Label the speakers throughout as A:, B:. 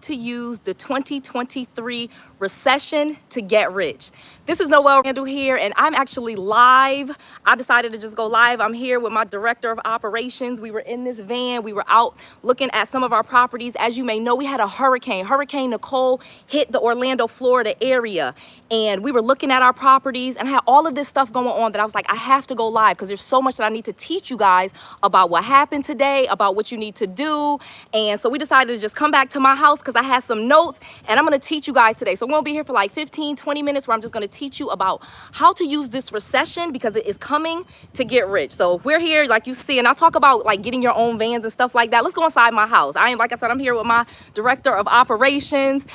A: to use the 2023 Recession to Get Rich. This is Noelle, Randall here, and I'm actually live. I decided to just go live. I'm here with my director of operations. We were in this van. We were out looking at some of our properties. As you may know, we had a hurricane. Hurricane Nicole hit the Orlando, Florida area, and we were looking at our properties and I had all of this stuff going on that I was like, I have to go live because there's so much that I need to teach you guys about what happened today, about what you need to do. And so we decided to just come back to my house because I had some notes and I'm going to teach you guys today. So I'm going to be here for like 15-20 minutes where I'm just going to teach you about how to use this recession because it is coming to get rich. So we're here, like you see, and I'll talk about like getting your own vans and stuff like that. Let's go inside my house. Like I said, I'm here with my director of operations.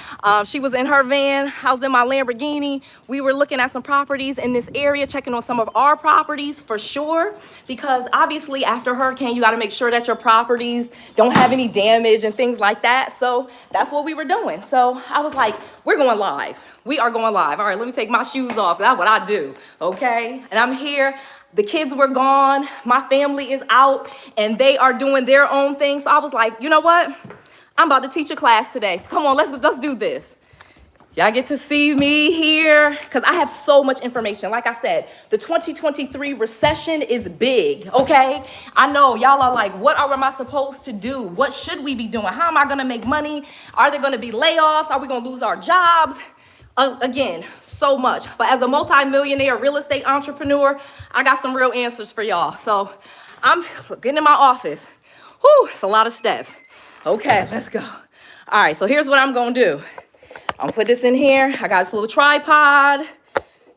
A: She was in her van. I was in my Lamborghini. We were looking at some properties in this area, checking on some of our properties for sure, because obviously after hurricane, you got to make sure that your properties don't have any damage and things like that. So that's what we were doing. So I was like, we're going live. We are going live. All right, let me take my shoes off. That's what I do, okay? And I'm here. The kids were gone. My family is out, and they are doing their own thing. So I was like, you know what? I'm about to teach a class today. So come on, let's do this. Y'all get to see me here because I have so much information. Like I said, the 2023 recession is big, okay? I know y'all are like, what am I supposed to do? What should we be doing? How am I gonna make money? Are there gonna be layoffs? Are we gonna lose our jobs? Again, so much. But as a multi-millionaire real estate entrepreneur, I got some real answers for y'all. So I'm getting in my office. Whew, it's a lot of steps. Okay, let's go. All right, so here's what I'm gonna do. I'm gonna put this in here. I got this little tripod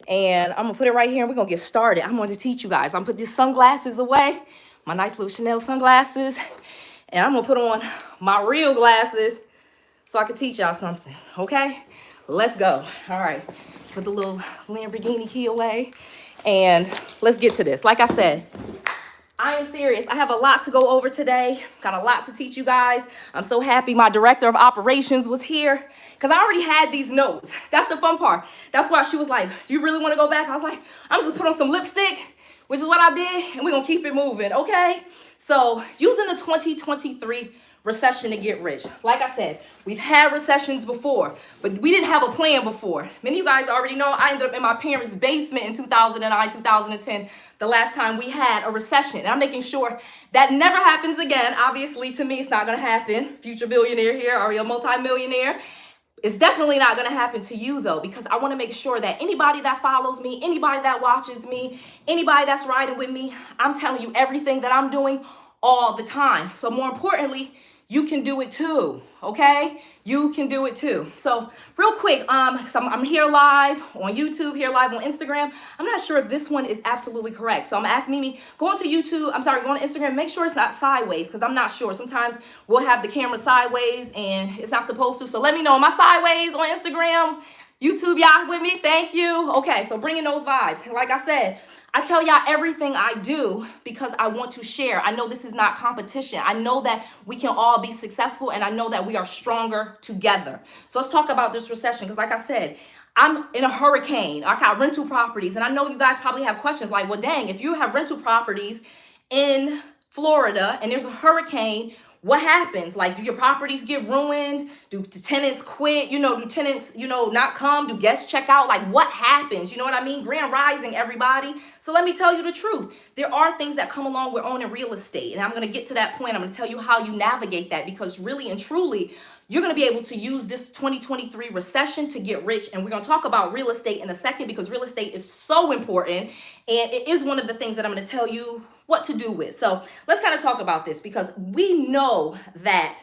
A: and I'm gonna put it right here and we're gonna get started. I'm going to teach you guys. I'm gonna put these sunglasses away, my nice little Chanel sunglasses, and I'm gonna put on my real glasses so I can teach y'all something, okay? Let's go. All right, put the little Lamborghini key away and let's get to this. Like I said, I am serious. I have a lot to go over today. Got a lot to teach you guys. I'm so happy my director of operations was here because I already had these notes. That's the fun part. That's why she was like, do you really want to go back? I was like, I'm just gonna put on some lipstick, which is what I did, and we're gonna keep it moving, okay? So using the 2023 recession to get rich. Like I said, we've had recessions before, but we didn't have a plan before. Many of you guys already know I ended up in my parents' basement in 2009, 2010, the last time we had a recession. And I'm making sure that never happens again. Obviously, to me, it's not gonna happen. Future billionaire here, are you a multi-millionaire? It's definitely not gonna happen to you though, because I wanna make sure that anybody that follows me, anybody that watches me, anybody that's riding with me, I'm telling you everything that I'm doing all the time. So more importantly, you can do it too, okay? You can do it too. So real quick, I'm here live on YouTube, here live on Instagram. I'm not sure if this one is absolutely correct. So I'm gonna ask Mimi, go on to Instagram, make sure it's not sideways because I'm not sure. Sometimes we'll have the camera sideways and it's not supposed to. So let me know, am I sideways on Instagram? YouTube, y'all with me? Thank you. Okay, so bringing those vibes. Like I said, I tell y'all everything I do because I want to share. I know this is not competition. I know that we can all be successful and I know that we are stronger together. So let's talk about this recession because like I said, I'm in a hurricane. I got rental properties and I know you guys probably have questions like, well, dang, if you have rental properties in Florida and there's a hurricane, what happens? Like, do your properties get ruined? Do the tenants quit? Do tenants, not come? Do guests check out? Like, what happens? You know what I mean? Grand rising, everybody. So let me tell you the truth. There are things that come along with owning real estate. And I'm going to get to that point. I'm going to tell you how you navigate that because really and truly, you're going to be able to use this 2023 recession to get rich. And we're going to talk about real estate in a second because real estate is so important. And it is one of the things that I'm going to tell you what to do with. So let's kind of talk about this because we know that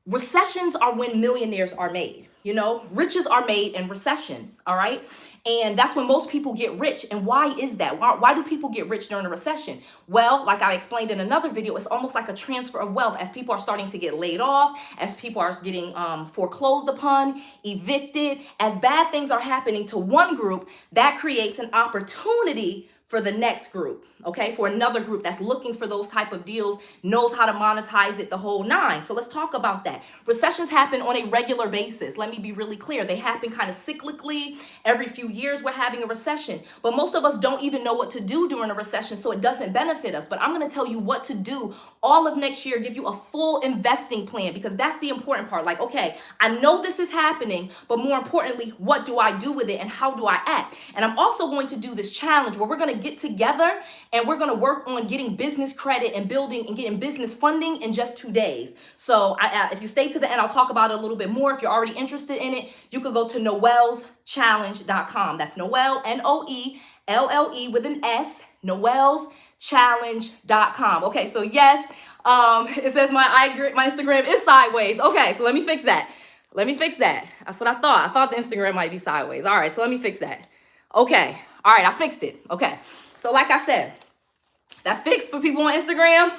A: recessions are when millionaires are made. Riches are made in recessions, all right? And that's when most people get rich. And why is that? Why do people get rich during a recession? Well, like I explained in another video, it's almost like a transfer of wealth as people are starting to get laid off, as people are getting foreclosed upon, evicted, as bad things are happening to one group, that creates an opportunity for the next group, okay? For another group that's looking for those type of deals, knows how to monetize it, the whole nine. So let's talk about that. Recessions happen on a regular basis. Let me be really clear. They happen kind of cyclically. Every few years we're having a recession, but most of us don't even know what to do during a recession, so it doesn't benefit us. But I'm gonna tell you what to do all of next year, give you a full investing plan, because that's the important part. Like, okay, I know this is happening, but more importantly, what do I do with it and how do I act? And I'm also going to do this challenge where we're going to get together and we're going to work on getting business credit and building and getting business funding in just 2 days. So if you stay to the end, I'll talk about it a little bit more. If you're already interested in it, you could go to noelleschallenge.com. That's Noelle, Noelle with an S, noelleschallenge.com. Okay, so yes, it says my Instagram is sideways. Okay, so let me fix that. That's what I thought. I thought the Instagram might be sideways. All right, so let me fix that. Okay. All right, I fixed it. Okay. So like I said, that's fixed for people on Instagram.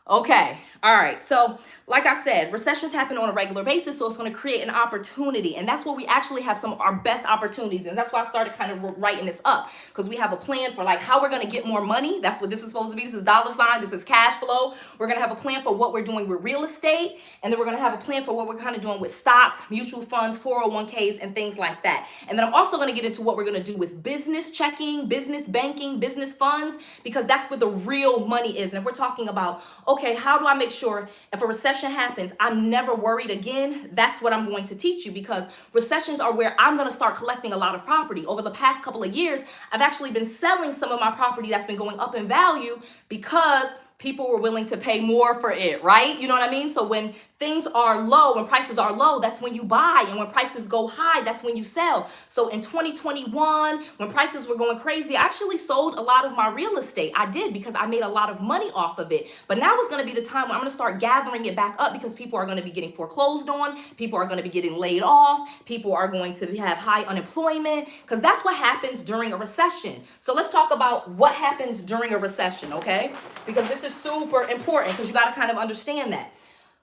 A: Okay. All right. So like I said, recessions happen on a regular basis, so it's going to create an opportunity. And that's where we actually have some of our best opportunities. And that's why I started kind of writing this up, because we have a plan for like how we're going to get more money. That's what this is supposed to be. This is dollar sign. This is cash flow. We're going to have a plan for what we're doing with real estate. And then we're going to have a plan for what we're kind of doing with stocks, mutual funds, 401ks, and things like that. And then I'm also going to get into what we're going to do with business checking, business banking, business funds, because that's where the real money is. And if we're talking about, okay, how do I make sure if a recession happens, I'm never worried again? That's what I'm going to teach you, because recessions are where I'm going to start collecting a lot of property. Over the past couple of years, I've actually been selling some of my property that's been going up in value because people were willing to pay more for it, right? You know what I mean? So when things are low, when prices are low, that's when you buy. And when prices go high, that's when you sell. So in 2021, when prices were going crazy, I actually sold a lot of my real estate. I did, because I made a lot of money off of it. But now is going to be the time when I'm going to start gathering it back up, because people are going to be getting foreclosed on. People are going to be getting laid off. People are going to have high unemployment, because that's what happens during a recession. So let's talk about what happens during a recession, okay? Because this is super important, because you got to kind of understand that.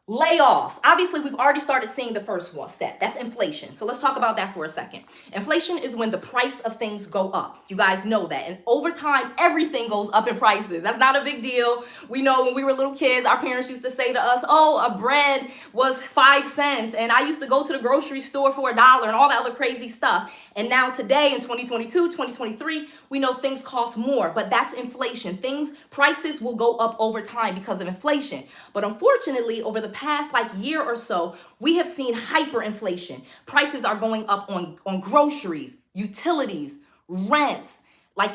A: Layoffs. Obviously, we've already started seeing the first one step. That's inflation. So let's talk about that for a second. Inflation is when the price of things go up. You guys know that. And over time, everything goes up in prices. That's not a big deal. We know when we were little kids, our parents used to say to us, oh, a bread was 5 cents. And I used to go to the grocery store for $1 and all that other crazy stuff. And now today in 2022, 2023, we know things cost more, but that's inflation. Prices will go up over time because of inflation. But unfortunately, over the past year or so, we have seen hyperinflation. Prices are going up on groceries, utilities, rents.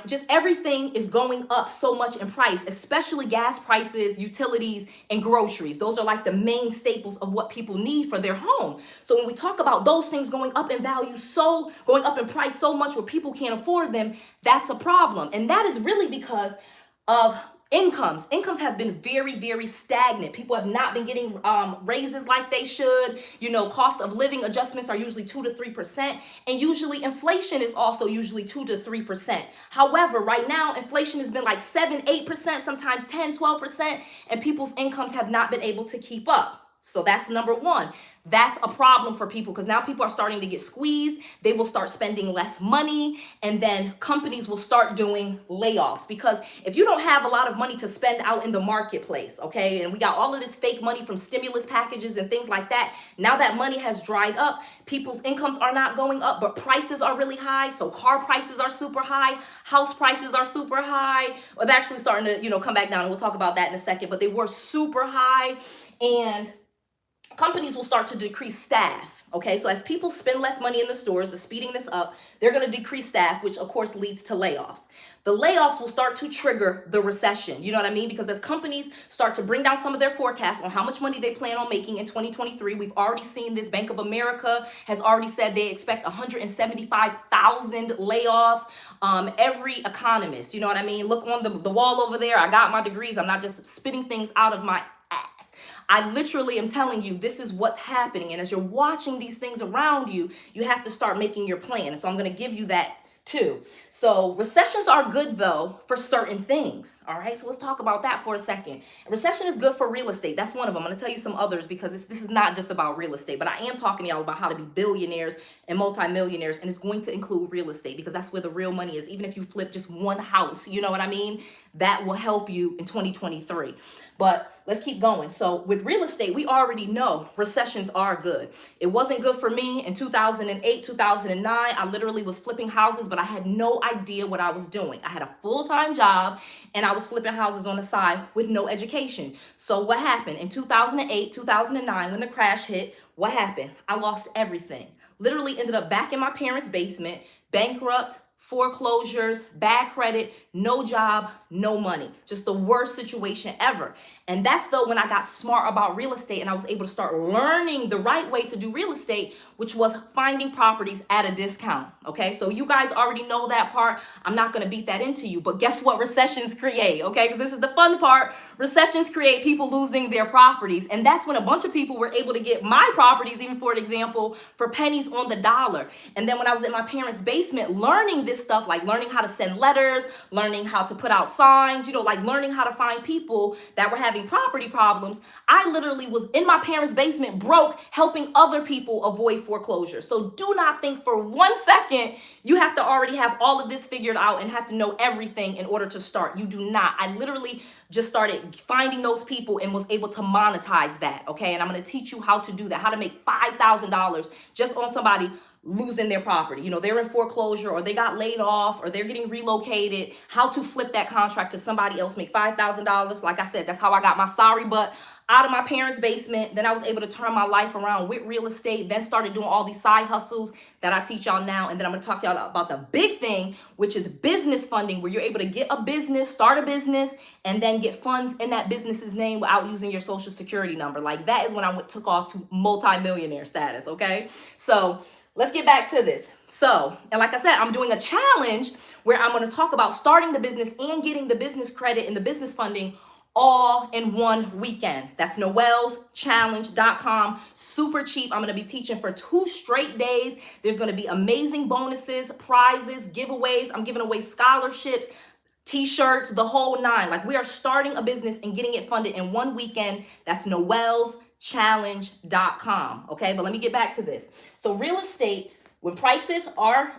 A: Just everything is going up so much in price, especially gas prices, utilities, and groceries. Those are the main staples of what people need for their home. So when we talk about those things going up in value, going up in price so much where people can't afford them, that's a problem. And that is really because of incomes. Incomes have been very, very stagnant. People have not been getting raises like they should. Cost of living adjustments are usually 2 to 3%. And usually inflation is also usually 2 to 3%. However, right now, inflation has been 7, 8%, sometimes 10, 12%, and people's incomes have not been able to keep up. So that's number one. That's a problem for people, because now people are starting to get squeezed. They will start spending less money, and then companies will start doing layoffs, because if you don't have a lot of money to spend out in the marketplace, okay, and we got all of this fake money from stimulus packages and things like that, now that money has dried up, people's incomes are not going up, but prices are really high. So car prices are super high, house prices are super high. Well, they're actually starting to, come back down, and we'll talk about that in a second, but they were super high, and companies will start to decrease staff. Okay, so as people spend less money in the stores, they're speeding this up, they're going to decrease staff, which of course leads to layoffs. The layoffs will start to trigger the recession. You know what I mean? Because as companies start to bring down some of their forecasts on how much money they plan on making in 2023, we've already seen this. Bank of America has already said they expect 175,000 layoffs. Every economist, you know what I mean? Look on the wall over there. I got my degrees. I'm not just spitting things out of my ass. I literally am telling you, this is what's happening. And as you're watching these things around you, you have to start making your plan. And so I'm going to give you that too. So recessions are good though for certain things. All right. So let's talk about that for a second. A recession is good for real estate. That's one of them. I'm going to tell you some others because this is not just about real estate, but I am talking to y'all about how to be billionaires and multimillionaires. And it's going to include real estate because that's where the real money is. Even if you flip just one house, you know what I mean? That will help you in 2023. But let's keep going. So with real estate, we already know recessions are good. It wasn't good for me in 2008, 2009. I literally was flipping houses, but I had no idea what I was doing. I had a full-time job and I was flipping houses on the side with no education. So what happened in 2008, 2009, when the crash hit, what happened? I lost everything. Literally ended up back in my parents' basement, bankrupt, foreclosures, bad credit, no job, no money. Just the worst situation ever. And that's though when I got smart about real estate and I was able to start learning the right way to do real estate, which was finding properties at a discount. Okay, so you guys already know that part. I'm not gonna beat that into you, but guess what recessions create? Okay, because this is the fun part. Recessions create people losing their properties. And that's when a bunch of people were able to get my properties, even for an example, for pennies on the dollar. And then when I was in my parents' basement learning this stuff, like learning how to send letters, learning how to put out signs, like learning how to find people that were having property problems, I literally was in my parents' basement broke, helping other people avoid foreclosure. So do not think for 1 second you have to already have all of this figured out and have to know everything in order to start. You do not. I literally just started finding those people and was able to monetize that, okay? And I'm gonna teach you how to do that, how to make $5,000 just on somebody losing their property. They're in foreclosure or they got laid off or they're getting relocated, how to flip that contract to somebody else, make $5,000. Like I said, that's how I got my sorry butt out of my parents' basement. Then I was able to turn my life around with real estate, then started doing all these side hustles that I teach y'all now. And then I'm gonna talk y'all about the big thing, which is business funding, where you're able to get a business, start a business, and then get funds in that business's name without using your social security number. Like that is when I took off to multi-millionaire status, okay? So let's get back to this. So, and like I said, I'm doing a challenge where I'm going to talk about starting the business and getting the business credit and the business funding all in one weekend. That's noelleschallenge.com. Super cheap. I'm going to be teaching for 2 straight days. There's going to be amazing bonuses, prizes, giveaways. I'm giving away scholarships, t-shirts, the whole 9. Like we are starting a business and getting it funded in one weekend. That's noelleschallenge.com. Okay, but let me get back to this. So real estate, when prices are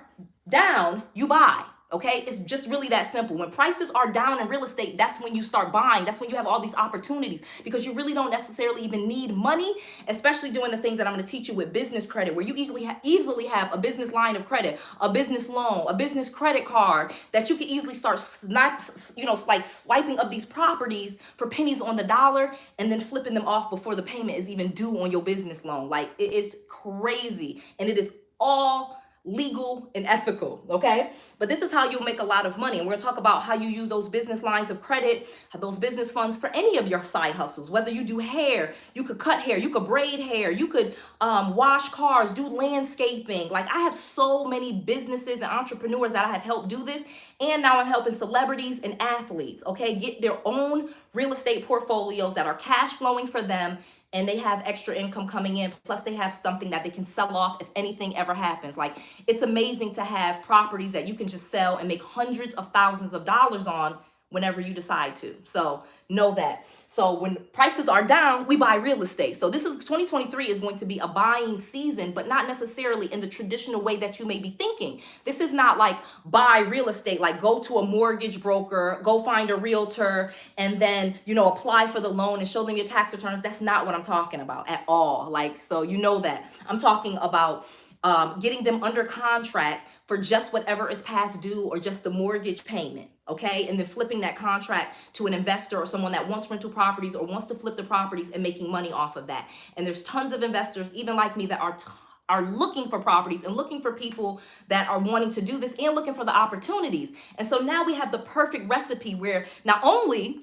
A: down, you buy. Okay, it's just really that simple. When prices are down in real estate, that's when you start buying. That's when you have all these opportunities because you really don't necessarily even need money, especially doing the things that I'm going to teach you with business credit, where you easily have a business line of credit, a business loan, a business credit card that you can easily start swiping up these properties for pennies on the dollar and then flipping them off before the payment is even due on your business loan. Like it is crazy, and it is all legal and ethical, okay? But this is how you'll make a lot of money. And we're gonna talk about how you use those business lines of credit, those business funds for any of your side hustles. Whether you do hair, you could cut hair, you could braid hair, you could wash cars, do landscaping. Like I have so many businesses and entrepreneurs that I have helped do this. And now I'm helping celebrities and athletes, okay, get their own real estate portfolios that are cash flowing for them, and they have extra income coming in, plus they have something that they can sell off if anything ever happens. Like it's amazing to have properties that you can just sell and make hundreds of thousands of dollars on whenever you decide to. So know that. So when prices are down, we buy real estate. So 2023 is going to be a buying season, but not necessarily in the traditional way that you may be thinking. This is not like buy real estate, like go to a mortgage broker, go find a realtor, and then, apply for the loan and show them your tax returns. That's not what I'm talking about at all. Like, so you know that. I'm talking about getting them under contract for just whatever is past due or just the mortgage payment, okay? And then flipping that contract to an investor or someone that wants rental properties or wants to flip the properties and making money off of that. And there's tons of investors, even like me, that are looking for properties and looking for people that are wanting to do this and looking for the opportunities. And so now we have the perfect recipe where not only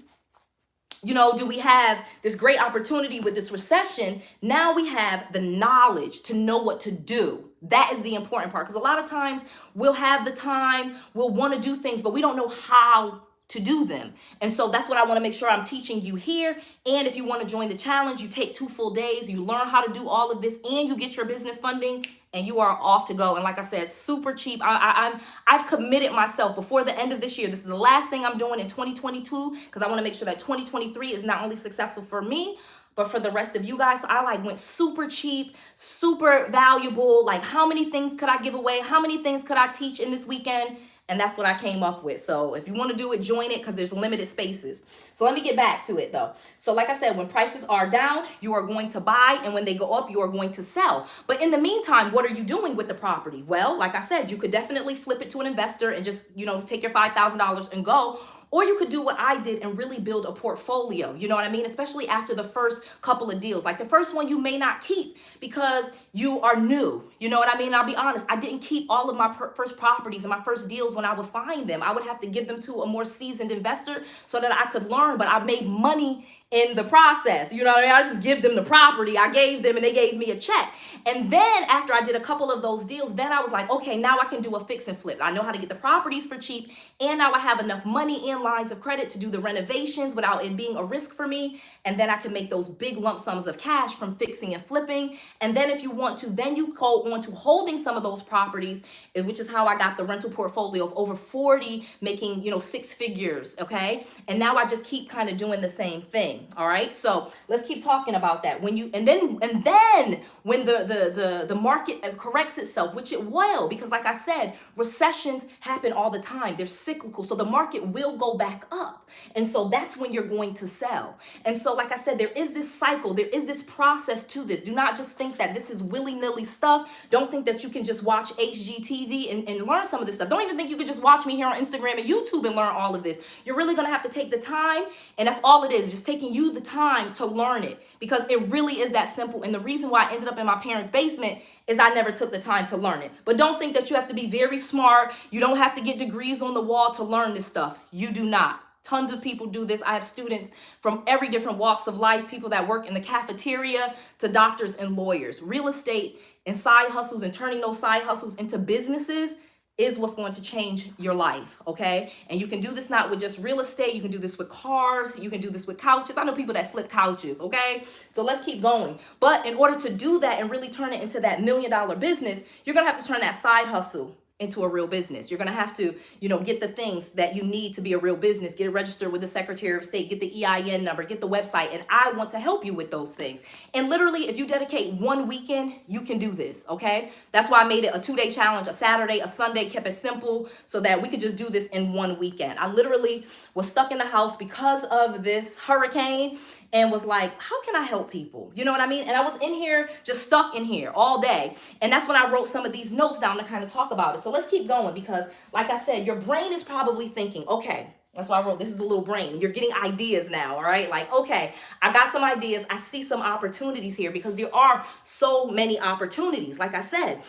A: do we have this great opportunity with this recession, now we have the knowledge to know what to do. That is the important part, because a lot of times we'll have the time, we'll want to do things, but we don't know how to do them. And so that's what I want to make sure I'm teaching you here. And if you want to join the challenge, you take 2 full days, you learn how to do all of this, and you get your business funding and you are off to go. And like I said, super cheap. I've committed myself before the end of this year. This is the last thing I'm doing in 2022 because I want to make sure that 2023 is not only successful for me, but for the rest of you guys. So I like went super cheap, super valuable. Like, how many things could I give away? How many things could I teach in this weekend? And that's what I came up with. So if you want to do it, join it, because there's limited spaces. So let me get back to it though. So like I said, when prices are down, you are going to buy, and when they go up, you are going to sell. But in the meantime, what are you doing with the property? Well, like I said, you could definitely flip it to an investor and just, take your $5,000 and go. Or you could do what I did and really build a portfolio. You know what I mean? Especially after the first couple of deals. Like the first one you may not keep because you are new. You know what I mean? I'll be honest. I didn't keep all of my first properties and my first deals when I would find them. I would have to give them to a more seasoned investor so that I could learn. But I made money in the process. You know what I mean? I just give them the property. I gave them and they gave me a check. And then after I did a couple of those deals, then I was like, okay, now I can do a fix and flip. I know how to get the properties for cheap, and now I have enough money in lines of credit to do the renovations without it being a risk for me. And then I can make those big lump sums of cash from fixing and flipping. And then if you want to, then you go on to holding some of those properties, which is how I got the rental portfolio of over 40, making, 6 figures. Okay. And now I just keep kind of doing the same thing. All right. So let's keep talking about that. And then when the market corrects itself, which it will, because like I said, recessions happen all the time. They're cyclical. So the market will go back up. And so that's when you're going to sell. And so, like I said, there is this cycle. There is this process to this. Do not just think that this is willy-nilly stuff. Don't think that you can just watch HGTV and learn some of this stuff. Don't even think you could just watch me here on Instagram and YouTube and learn all of this. You're really going to have to take the time. And that's all it is, just taking you the time to learn it, because it really is that simple. And the reason why I ended up in my parents' basement is I never took the time to learn it. But don't think that you have to be very smart. You don't have to get degrees on the wall to learn this stuff. You do not. Tons of people do this. I have students from every different walks of life, people that work in the cafeteria to doctors and lawyers. Real estate and side hustles and turning those side hustles into businesses is what's going to change your life, okay? And you can do this not with just real estate. You can do this with cars. You can do this with couches. I know people that flip couches, okay? So let's keep going. But in order to do that and really turn it into that $1 million business, you're going to have to turn that side hustle into a real business. You're going to have to, get the things that you need to be a real business, get it registered with the Secretary of State, get the EIN number, get the website. And I want to help you with those things. And literally, if you dedicate one weekend, you can do this. Okay. That's why I made it a 2-day challenge, a Saturday, a Sunday, kept it simple so that we could just do this in one weekend. I literally was stuck in the house because of this hurricane and was like, how can I help people? You know what I mean? And I was in here, just stuck in here all day. And that's when I wrote some of these notes down to kind of talk about it. So let's keep going, because like I said, your brain is probably thinking, okay, that's why I wrote, this is a little brain. You're getting ideas now, all right? Like, okay, I got some ideas. I see some opportunities here, because there are so many opportunities, like I said,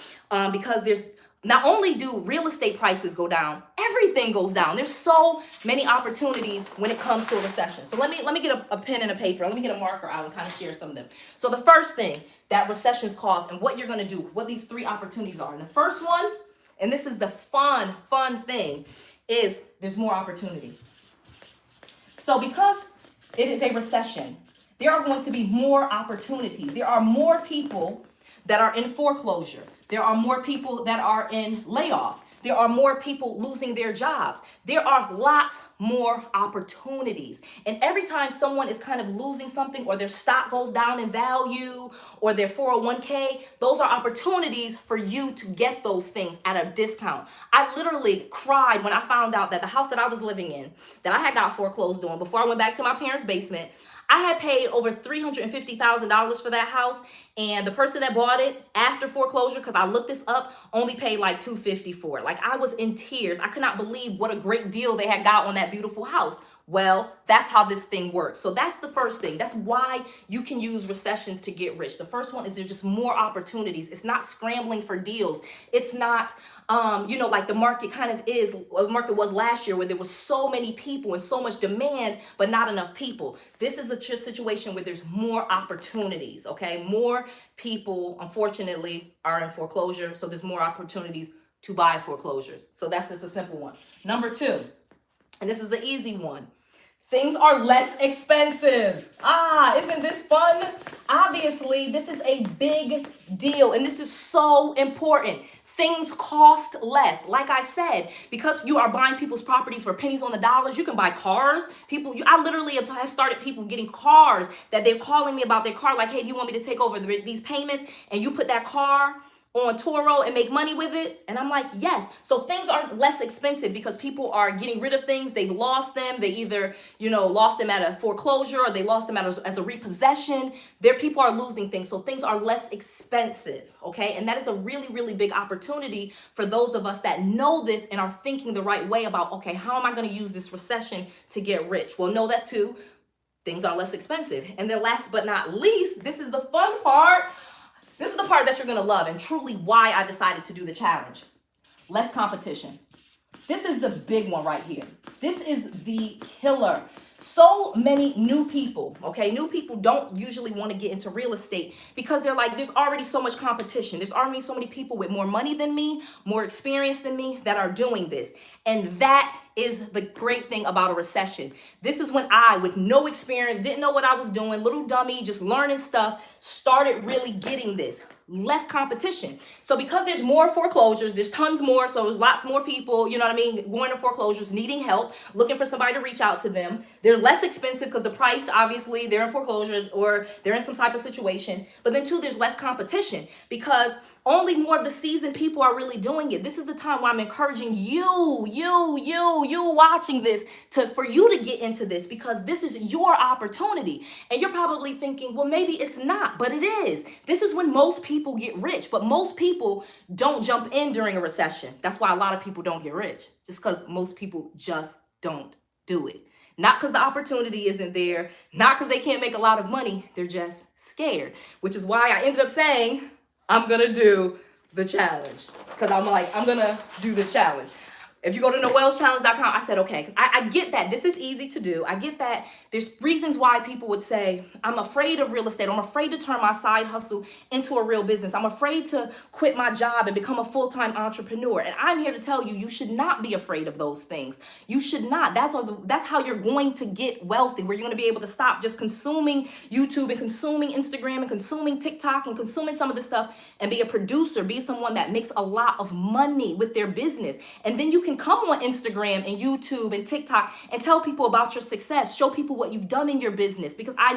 A: because there's, not only do real estate prices go down, everything goes down. There's so many opportunities when it comes to a recession. So let me get a pen and a paper. Let me get a marker out and kind of share some of them. So the first thing that recessions cause and what you're going to do, what these 3 opportunities are. And the first one, and this is the fun thing, is there's more opportunity. So because it is a recession, there are going to be more opportunities. There are more people that are in foreclosure. There are more people that are in layoffs. There are more people losing their jobs. There are lots more opportunities. And every time someone is kind of losing something, or their stock goes down in value, or their 401k, those are opportunities for you to get those things at a discount. I literally cried when I found out that the house that I was living in, that I had got foreclosed on before I went back to my parents' basement, I had paid over $350,000 for that house, and the person that bought it after foreclosure, because I looked this up, only paid like $250 for it. Like, I was in tears. I could not believe what a great deal they had got on that beautiful house. Well, that's how this thing works. So that's the first thing. That's why you can use recessions to get rich. The first one is there's just more opportunities. It's not scrambling for deals. It's not, like the market kind of is, the market was last year, where there was so many people and so much demand, but not enough people. This is a situation where there's more opportunities, okay? More people, unfortunately, are in foreclosure. So there's more opportunities to buy foreclosures. So that's just a simple one. Number 2, and this is the easy one. things are less expensive. Isn't this fun? Obviously, this is a big deal, and this is so important. Things cost less. Like I said, because you are buying people's properties for pennies on the dollars, you can buy cars. I literally have started people getting cars that they're calling me about their car, like, hey, do you want me to take over these payments? And you put that car on Turo and make money with it? And I'm like, yes. So things are less expensive because people are getting rid of things. They've lost them. They either, lost them at a foreclosure, or they lost them as a repossession. People are losing things. So things are less expensive, okay? And that is a really, really big opportunity for those of us that know this and are thinking the right way about, okay, how am I going to use this recession to get rich? Well, know that too. Things are less expensive. And then last but not least, this is the fun part. This is the part that you're going to love, and truly why I decided to do the challenge. Less competition. This is the big one right here. This is the killer. So many new people, okay? New people don't usually want to get into real estate because they're like, there's already so much competition. There's already so many people with more money than me, more experience than me that are doing this. And that is the great thing about a recession. This is when I, with no experience, didn't know what I was doing, little dummy, just learning stuff, started really getting this. Less competition. So because there's more foreclosures, there's tons more, so there's lots more people, going to foreclosures, needing help, looking for somebody to reach out to them. They're less expensive because the price, obviously, they're in foreclosure or they're in some type of situation. But then too, there's less competition because only more of the seasoned people are really doing it. This is the time where I'm encouraging you watching this for you to get into this, because this is your opportunity. And you're probably thinking, well, maybe it's not, but it is. This is when most people get rich, but most people don't jump in during a recession. That's why a lot of people don't get rich, just because most people just don't do it. Not because the opportunity isn't there, not because they can't make a lot of money. They're just scared, which is why I ended up saying, I'm going to do the challenge, because I'm going to do this challenge. If you go to noelleschallenge.com, I said, okay, because I get that this is easy to do. I get that there's reasons why people would say, I'm afraid of real estate. I'm afraid to turn my side hustle into a real business. I'm afraid to quit my job and become a full-time entrepreneur. And I'm here to tell you, you should not be afraid of those things. You should not. That's how you're going to get wealthy, where you're going to be able to stop just consuming YouTube and consuming Instagram and consuming TikTok and consuming some of this stuff and be a producer, be someone that makes a lot of money with their business. And then you can come on Instagram and YouTube and TikTok and tell people about your success, show people what you've done in your business, because I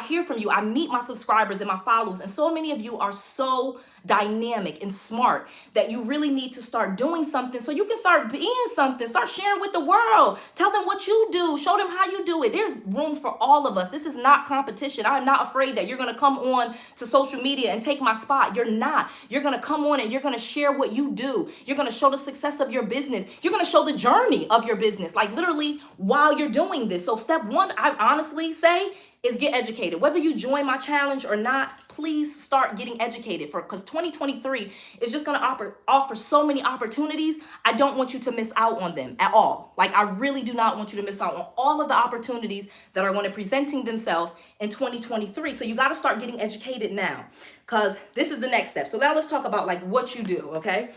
A: hear from you. I meet my subscribers and my followers, and so many of you are so dynamic and smart that you really need to start doing something so you can start being something, start sharing with the world, tell them what you do, show them how you do it. There's room for all of us. This is not competition. I'm not afraid that you're going to come on to social media and take my spot. You're not. You're going to come on and you're going to share what you do. You're going to show the success of your business. You're going to show the journey of your business, like literally while you're doing this. So step one, I honestly say, is get educated. Whether you join my challenge or not, please start getting educated, because 2023 is just going to offer so many opportunities. I don't want you to miss out on them at all. Like, I really do not want you to miss out on all of the opportunities that are going to presenting themselves in 2023. So you got to start getting educated now, because this is the next step. So now let's talk about like what you do, okay?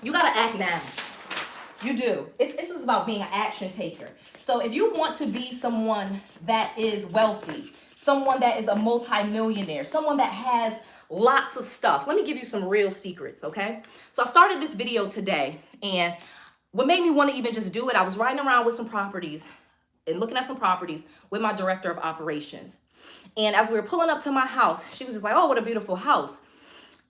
A: You got to act now. You do. This is about being an action taker. So if you want to be someone that is wealthy, someone that is a multimillionaire, someone that has lots of stuff, let me give you some real secrets, okay? So I started this video today, and what made me want to even just do it, I was riding around with some properties and looking at some properties with my director of operations. And as we were pulling up to my house, she was just like, oh, what a beautiful house.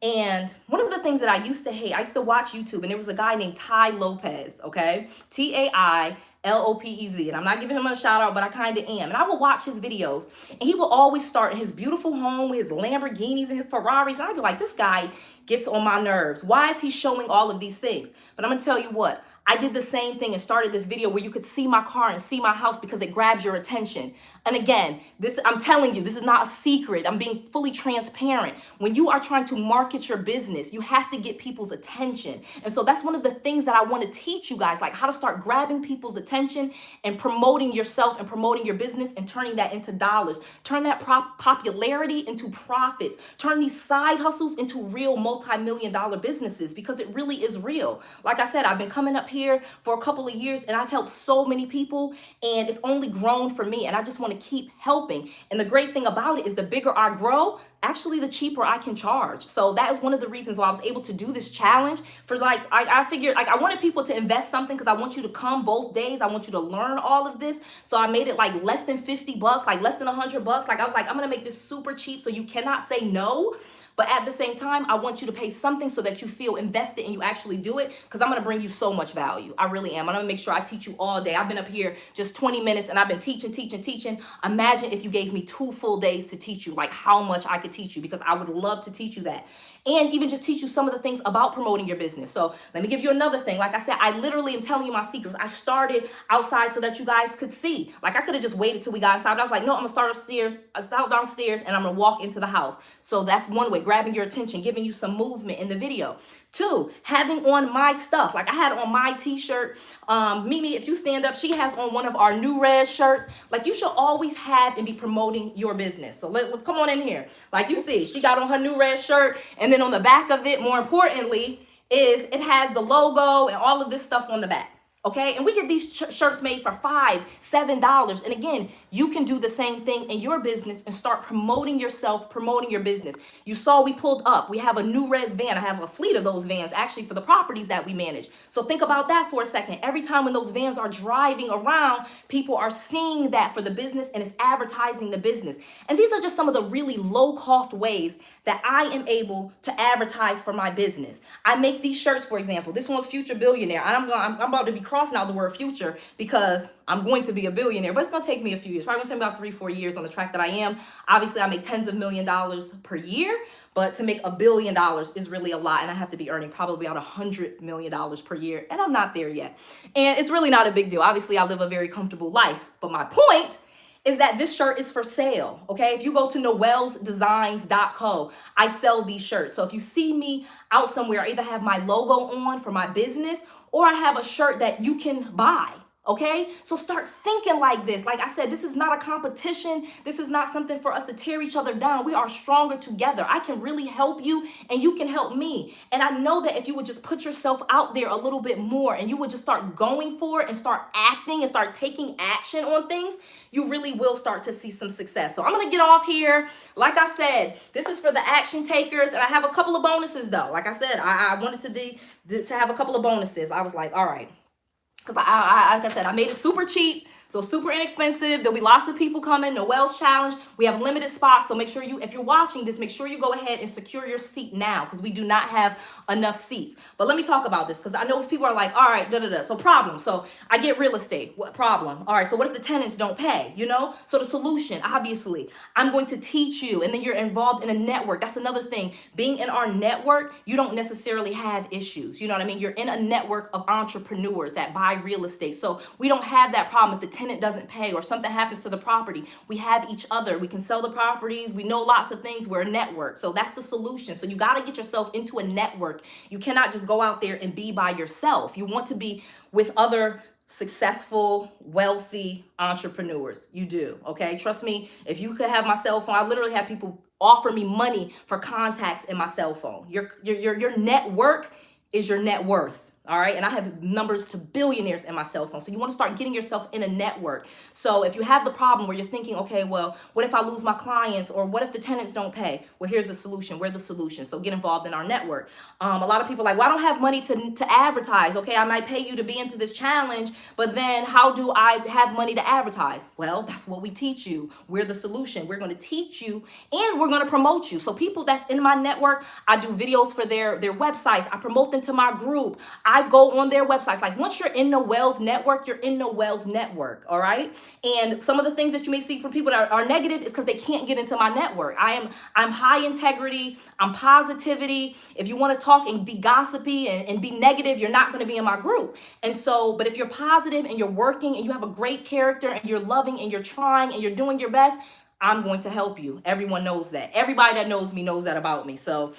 A: And one of the things that I used to hate, I used to watch YouTube, and there was a guy named Tai Lopez, okay? TAILOPEZ. And I'm not giving him a shout out, but I kind of am. And I would watch his videos, and he would always start in his beautiful home with his Lamborghinis and his Ferraris. And I'd be like, this guy gets on my nerves. Why is he showing all of these things? But I'm going to tell you what. I did the same thing and started this video where you could see my car and see my house because it grabs your attention. And again, this, I'm telling you, this is not a secret. I'm being fully transparent. When you are trying to market your business, you have to get people's attention. And so that's one of the things that I want to teach you guys, like how to start grabbing people's attention and promoting yourself and promoting your business and turning that into dollars. Turn that popularity into profits. Turn these side hustles into real multi-million dollar businesses, because it really is real. Like I said, I've been coming up here for a couple of years and I've helped so many people, and it's only grown for me, and I just want to keep helping. And the great thing about it is the bigger I grow, actually the cheaper I can charge. So that is one of the reasons why I was able to do this challenge. For like, I figured like I wanted people to invest something, because I want you to come both days. I want you to learn all of this. So I made it like less than 50 bucks, like less than $100. Like I was like, I'm gonna make this super cheap so you cannot say no. But at the same time, I want you to pay something so that you feel invested and you actually do it, because I'm going to bring you so much value. I really am. I'm going to make sure I teach you all day. I've been up here just 20 minutes and I've been teaching. Imagine if you gave me 2 full days to teach you, like how much I could teach you, because I would love to teach you that. And even just teach you some of the things about promoting your business. So let me give you another thing. Like I said, I literally am telling you my secrets. I started outside so that you guys could see. Like I could have just waited till we got inside, but I was like, no, I'm gonna start upstairs. I start downstairs and I'm gonna walk into the house. So that's one way, grabbing your attention, giving you some movement in the video. 2, having on my stuff. Like I had on my t-shirt. Mimi, if you stand up, she has on one of our new red shirts. Like you should always have and be promoting your business. So come on in here. Like you see, she got on her new red shirt, and then on the back of it, more importantly, is it has the logo and all of this stuff on the back. Okay, and we get these shirts made for $5, $7. And again, you can do the same thing in your business and start promoting yourself, promoting your business. You saw we pulled up. We have a new res van. I have a fleet of those vans actually for the properties that we manage. So think about that for a second. Every time when those vans are driving around, people are seeing that for the business, and it's advertising the business. And these are just some of the really low cost ways that I am able to advertise for my business. I make these shirts, for example. This one's Future Billionaire. And I'm about to be crossing out the word future, because I'm going to be a billionaire, but it's going to take me a few years. Probably going to take me about 3-4 years on the track that I am. Obviously, I make tens of million dollars per year, but to make $1 billion is really a lot. And I have to be earning probably about $100 million per year. And I'm not there yet. And it's really not a big deal. Obviously, I live a very comfortable life. But my point is that this shirt is for sale, okay? If you go to noellsdesigns.co, I sell these shirts. So if you see me out somewhere, I either have my logo on for my business, or I have a shirt that you can buy, okay? So start thinking like this. Like I said, this is not a competition. This is not something for us to tear each other down. We are stronger together. I can really help you, and you can help me. And I know that if you would just put yourself out there a little bit more, and you would just start going for it and start acting and start taking action on things, you really will start to see some success. So I'm gonna get off here. Like I said, this is for the action takers, and I have a couple of bonuses though. Like I said, I wanted to have a couple of bonuses. I was like, all right. Because like I said, I made it super cheap, so super inexpensive. There'll be lots of people coming. Noelle's challenge. We have limited spots, so make sure if you're watching this, make sure you go ahead and secure your seat now, because we do not have enough seats. But let me talk about this, because I know people are like, all right, So problem. So I get real estate. What problem? All right, so what if the tenants don't pay, So the solution, obviously, I'm going to teach you, and then you're involved in a network. That's another thing. Being in our network, you don't necessarily have issues. You know what I mean? You're in a network of entrepreneurs that buy real estate. So we don't have that problem if the tenant doesn't pay or something happens to the property. We have each other. We can sell the properties. We know lots of things. We're a network. So that's the solution. So you got to get yourself into a network. You cannot just go out there and be by yourself. You want to be with other successful, wealthy entrepreneurs. You do. Okay. Trust me. If you could have my cell phone, I literally have people offer me money for contacts in my cell phone. Your network is your net worth. All right. And I have numbers to billionaires in my cell phone. So you want to start getting yourself in a network. So if you have the problem where you're thinking, okay, well, what if I lose my clients, or what if the tenants don't pay? Well, here's the solution. We're the solution. So get involved in our network. A lot of people are like, well, I don't have money to advertise. Okay, I might pay you to be into this challenge, but then how do I have money to advertise? Well, that's what we teach you. We're the solution. We're going to teach you, and we're going to promote you. So people that's in my network, I do videos for their websites. I promote them to my group. I go on their websites. Like once you're in Noelle's network, you're in Noelle's network, all right? And some of the things that you may see from people that are negative is because they can't get into my network. I'm high integrity, I'm positivity. If you want to talk and be gossipy and be negative, you're not going to be in my group. And so, but if you're positive and you're working and you have a great character and you're loving and you're trying and you're doing your best, I'm going to help you. Everyone knows that. Everybody that knows me knows that about me. So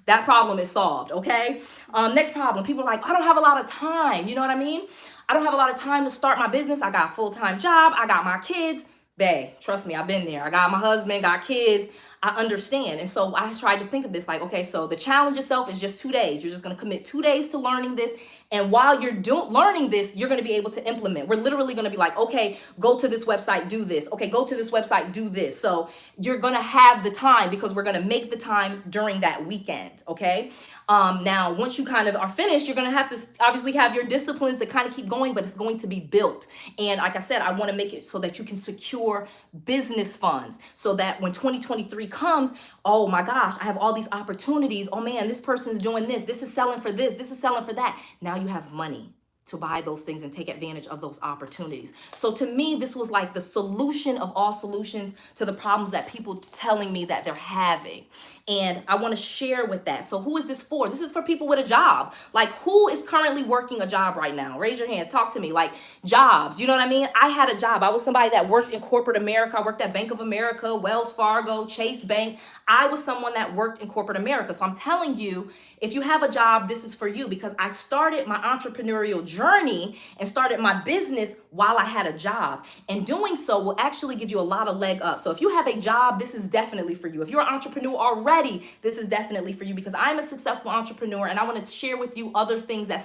A: that problem is solved, okay? Next problem, people are like, I don't have a lot of time. You know what I mean? I don't have a lot of time to start my business. I got a full-time job. I got my kids. Babe, trust me, I've been there. I got my husband, got kids. I understand. And so I tried to think of this like, okay, so the challenge itself is just 2 days. You're just going to commit 2 days to learning this. And while you're learning this, you're going to be able to implement. We're literally going to be like, okay, go to this website, do this. Okay, go to this website, do this. So you're going to have the time because we're going to make the time during that weekend. Okay. Now, once you kind of are finished, you're going to have to obviously have your disciplines to kind of keep going, but it's going to be built. And like I said, I want to make it so that you can secure business funds so that when 2023 comes, oh my gosh, I have all these opportunities. Oh man, this person's doing this. This is selling for this. This is selling for that. Now you have money to buy those things and take advantage of those opportunities. So to me, this was like the solution of all solutions to the problems that people telling me that they're having. And I want to share with that. So who is this for? This is for people with a job. Like who is currently working a job right now? Raise your hands, talk to me. Like jobs, you know what I mean? I had a job. I was somebody that worked in corporate America. I worked at Bank of America, Wells Fargo, Chase Bank. I was someone that worked in corporate America. So I'm telling you, if you have a job, this is for you because I started my entrepreneurial journey and started my business while I had a job. And doing so will actually give you a lot of leg up. So if you have a job, this is definitely for you. If you're an entrepreneur already, this is definitely for you because I'm a successful entrepreneur and I want to share with you other things that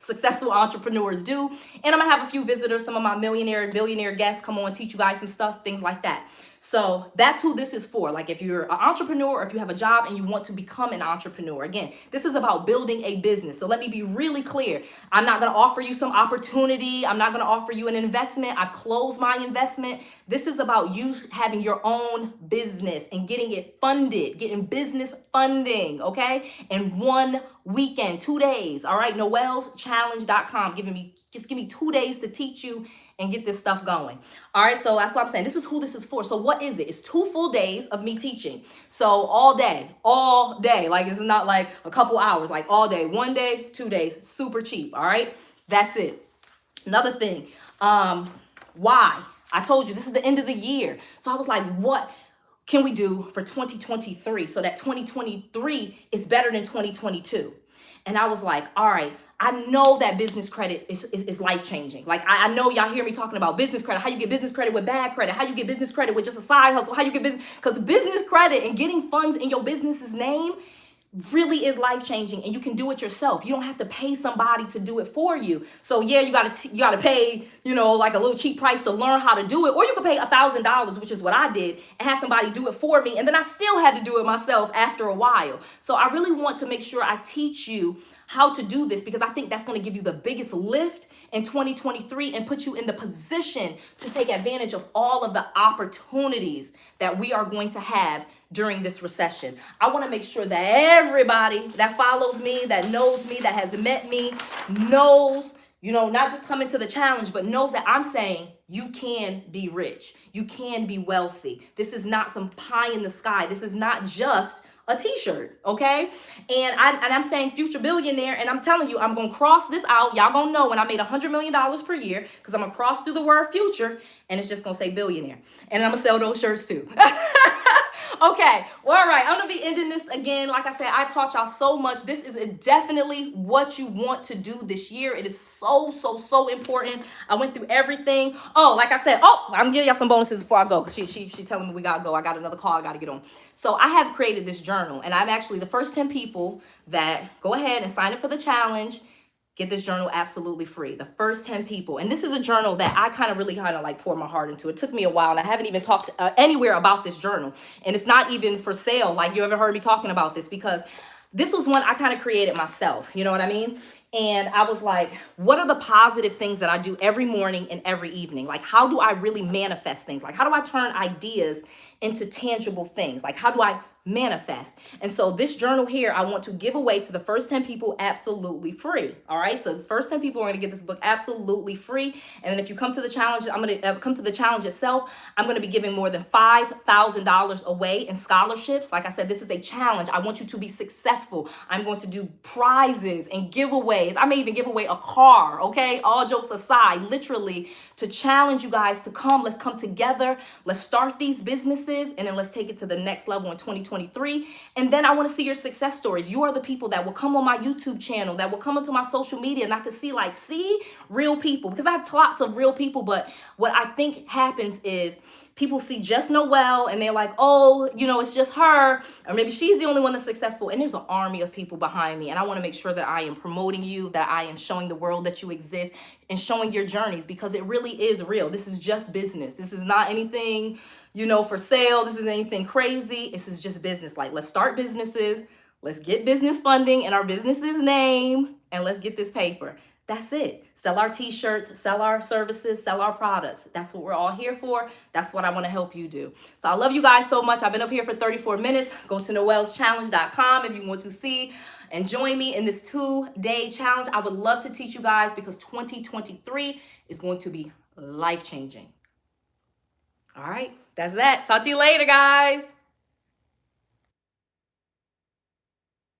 A: successful entrepreneurs do. And I'm gonna have a few visitors, some of my millionaire and billionaire guests come on, teach you guys some stuff, things like that. So that's who this is for. Like if you're an entrepreneur or if you have a job and you want to become an entrepreneur, again, this is about building a business. So let me be really clear. I'm not going to offer you some opportunity. I'm not going to offer you an investment. I've closed my investment. This is about you having your own business and getting it funded, getting business funding, okay? In 1 weekend, 2 days, all right? noelleschallenge.com. Just give me 2 days to teach you and get this stuff going. All right, so that's what I'm saying. This is who this is for. So what is it? It's 2 full days of me teaching. So all day. Like this is not like a couple hours, like all day, 1 day, 2 days, super cheap. All right, that's it. Another thing, why? I told you this is the end of the year. So I was like, what can we do for 2023 so that 2023 is better than 2022? And I was like, all right, I know that business credit is life-changing. Like, I know y'all hear me talking about business credit, how you get business credit with bad credit, how you get business credit with just a side hustle, how you get business, because business credit and getting funds in your business's name really is life-changing, and you can do it yourself. You don't have to pay somebody to do it for you. So yeah, you gotta pay, like a little cheap price to learn how to do it, or you could pay $1,000, which is what I did, and have somebody do it for me, and then I still had to do it myself after a while. So I really want to make sure I teach you how to do this because I think that's going to give you the biggest lift in 2023 and put you in the position to take advantage of all of the opportunities that we are going to have during this recession. I want to make sure that everybody that follows me, that knows me, that has met me, knows, not just coming to the challenge, but knows that I'm saying you can be rich. You can be wealthy. This is not some pie in the sky. This is not just a t-shirt, okay? And I'm saying future billionaire, and I'm telling you, I'm gonna cross this out. Y'all gonna know when I made $100 million per year, because I'm gonna cross through the word future, and it's just gonna say billionaire. And I'm gonna sell those shirts too. Okay, well, all right, I'm gonna be ending this again. Like I said, I've taught y'all so much. This is definitely what you want to do this year. It is so, so, so important. I went through everything. Oh, like I said, I'm giving y'all some bonuses before I go. She telling me we gotta go. I got another call I gotta get on. So I have created this journal, and I'm actually the first 10 people that go ahead and sign up for the challenge. Get this journal absolutely free. The first 10 people. And this is a journal that I kind of like pour my heart into. It took me a while, and I haven't even talked anywhere about this journal. And it's not even for sale. Like you ever heard me talking about this, because this was one I kind of created myself. You know what I mean? And I was like, what are the positive things that I do every morning and every evening? Like, how do I really manifest things? Like, how do I turn ideas into tangible things? Like, how do I manifest. And so this journal here, I want to give away to the first 10 people absolutely free. All right. So the first 10 people are going to get this book absolutely free. And then if you come to the challenge, I'm going to come to the challenge itself. I'm going to be giving more than $5,000 away in scholarships. Like I said, this is a challenge. I want you to be successful. I'm going to do prizes and giveaways. I may even give away a car. Okay. All jokes aside, literally to challenge you guys to come. Let's come together. Let's start these businesses and then let's take it to the next level in 2023. And then I want to see your success stories. You are the people that will come on my YouTube channel, that will come onto my social media, and I can see like, see real people, because I have lots of real people. But what I think happens is people see just Noelle and they're like, oh, you know, it's just her, or maybe she's the only one that's successful. And there's an army of people behind me. And I want to make sure that I am promoting you, that I am showing the world that you exist and showing your journeys, because it really is real. This is just business. This is not anything, you know, for sale. This isn't anything crazy. This is just business. Like, let's start businesses. Let's get business funding in our business's name, and let's get this paper. That's it. Sell our t-shirts, sell our services, sell our products. That's what we're all here for. That's what I want to help you do. So I love you guys so much. I've been up here for 34 minutes. Go to noelleschallenge.com if you want to see and join me in this 2-day challenge. I would love to teach you guys, because 2023 is going to be life-changing. All right, that's that. Talk to you later, guys.